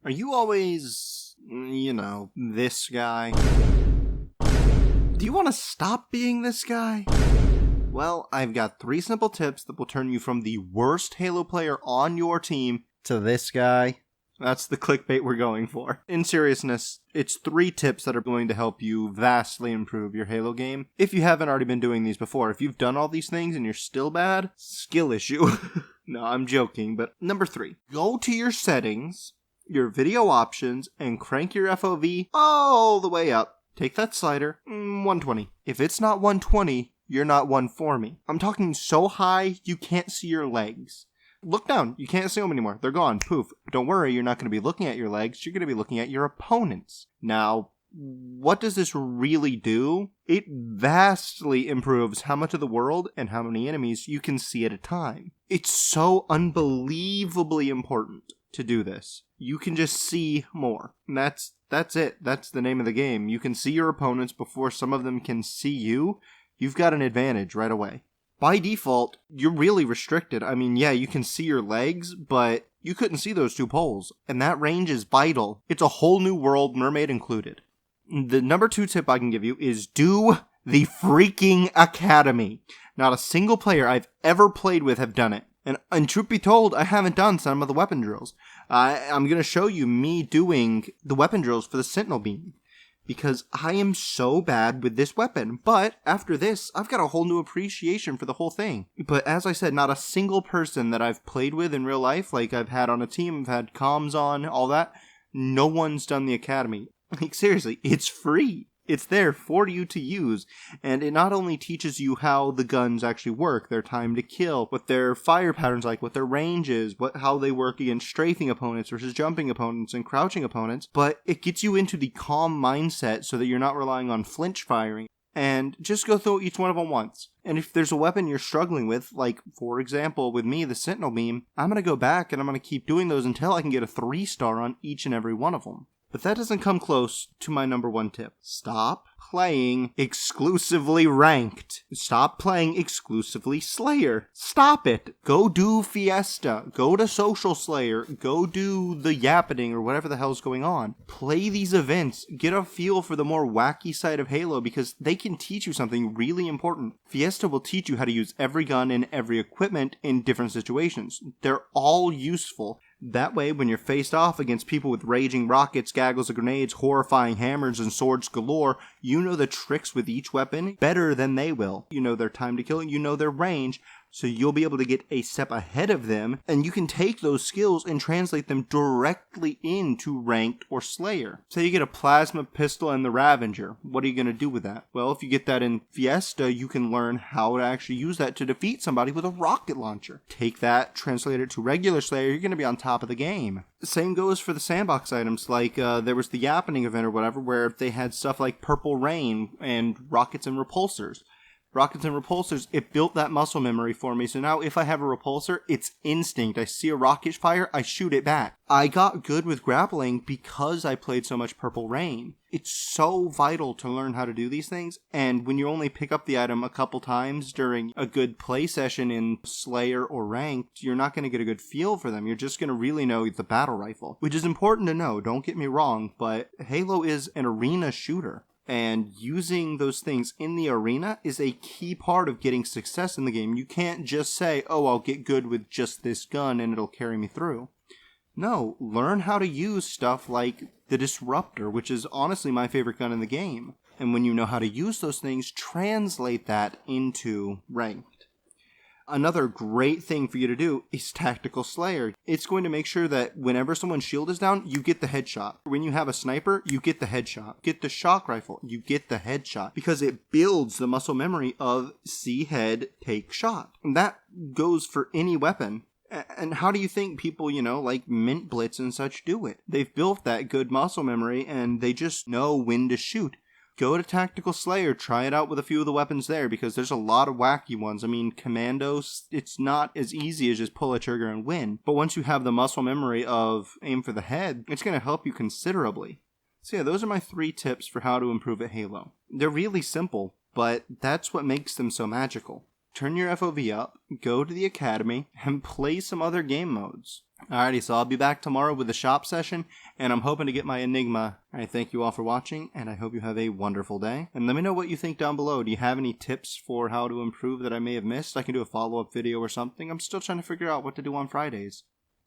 Are you always, this guy? Do you want to stop being this guy? Well, I've got 3 simple tips that will turn you from the worst Halo player on your team to this guy. That's the clickbait we're going for. In seriousness, it's 3 tips that are going to help you vastly improve your Halo game. If you haven't already been doing these before, if you've done all these things and you're still bad, skill issue. No, I'm joking, but number 3, go to your settings, your video options, and crank your FOV all the way up. Take that slider, 120. If it's not 120, you're not one for me. I'm talking so high, you can't see your legs. Look down. You can't see them anymore. They're gone. Poof. Don't worry, you're not going to be looking at your legs. You're going to be looking at your opponents. Now, what does this really do? It vastly improves how much of the world and how many enemies you can see at a time. It's so unbelievably important to do this. You can just see more. And that's it. That's the name of the game. You can see your opponents before some of them can see you. You've got an advantage right away. By default, you're really restricted. I mean, yeah, you can see your legs, but you couldn't see those 2 poles. And that range is vital. It's a whole new world, mermaid included. The number 2 tip I can give you is do the freaking academy. Not a single player I've ever played with have done it. And truth be told, I haven't done some of the weapon drills. I'm going to show you me doing the weapon drills for the Sentinel Beam. Because I am so bad with this weapon. But after this, I've got a whole new appreciation for the whole thing. But as I said, not a single person that I've played with in real life, like I've had on a team, I've had comms on, all that, no one's done the academy. Like seriously, it's free. It's there for you to use, and it not only teaches you how the guns actually work, their time to kill, what their fire patterns like, what their range is, how they work against strafing opponents versus jumping opponents and crouching opponents, but it gets you into the calm mindset so that you're not relying on flinch firing. And just go through each one of them once. And if there's a weapon you're struggling with, like, for example, with me, the Sentinel Beam, I'm going to go back and I'm going to keep doing those until I can get a 3-star on each and every one of them. But that doesn't come close to my number 1 tip. Stop playing exclusively ranked. Stop playing exclusively Slayer. Stop it. Go do Fiesta. Go to Social Slayer. Go do the Yappening or whatever the hell's going on. Play these events. Get a feel for the more wacky side of Halo because they can teach you something really important. Fiesta will teach you how to use every gun and every equipment in different situations. They're all useful. That way, when you're faced off against people with raging rockets, gaggles of grenades, horrifying hammers, and swords galore, you know the tricks with each weapon better than they will. You know their time to kill, you know their range, so you'll be able to get a step ahead of them, and you can take those skills and translate them directly into Ranked or Slayer. Say you get a plasma pistol and the Ravager. What are you going to do with that? Well, if you get that in Fiesta, you can learn how to actually use that to defeat somebody with a rocket launcher. Take that, translate it to regular Slayer, you're going to be on top of the game. The same goes for the sandbox items, like there was the Yappening event or whatever, where they had stuff like Purple Rain and Rockets and Repulsors. Rockets and repulsors, it built that muscle memory for me. So now if I have a repulsor, it's instinct. I see a rocket fire, I shoot it back. I got good with grappling because I played so much Purple Rain. It's so vital to learn how to do these things. And when you only pick up the item a couple times during a good play session in Slayer or Ranked, you're not going to get a good feel for them. You're just going to really know the battle rifle, which is important to know. Don't get me wrong, but Halo is an arena shooter. And using those things in the arena is a key part of getting success in the game. You can't just say, oh, I'll get good with just this gun and it'll carry me through. No, learn how to use stuff like the Disruptor, which is honestly my favorite gun in the game. And when you know how to use those things, translate that into Ranked. Another great thing for you to do is Tactical Slayer. It's going to make sure that whenever someone's shield is down, you get the headshot. When you have a sniper, you get the headshot. Get the shock rifle, you get the headshot. Because it builds the muscle memory of see head, take shot. And that goes for any weapon. And how do you think people, like Mint Blitz and such do it? They've built that good muscle memory and they just know when to shoot. Go to Tactical Slayer, try it out with a few of the weapons there, because there's a lot of wacky ones. I mean, Commandos, it's not as easy as just pull a trigger and win. But once you have the muscle memory of aim for the head, it's going to help you considerably. So yeah, those are my 3 tips for how to improve at Halo. They're really simple, but that's what makes them so magical. Turn your FOV up, go to the academy, and play some other game modes. Alrighty, so I'll be back tomorrow with a shop session, and I'm hoping to get my Enigma. Alright, thank you all for watching, and I hope you have a wonderful day. And let me know what you think down below. Do you have any tips for how to improve that I may have missed? I can do a follow-up video or something. I'm still trying to figure out what to do on Fridays.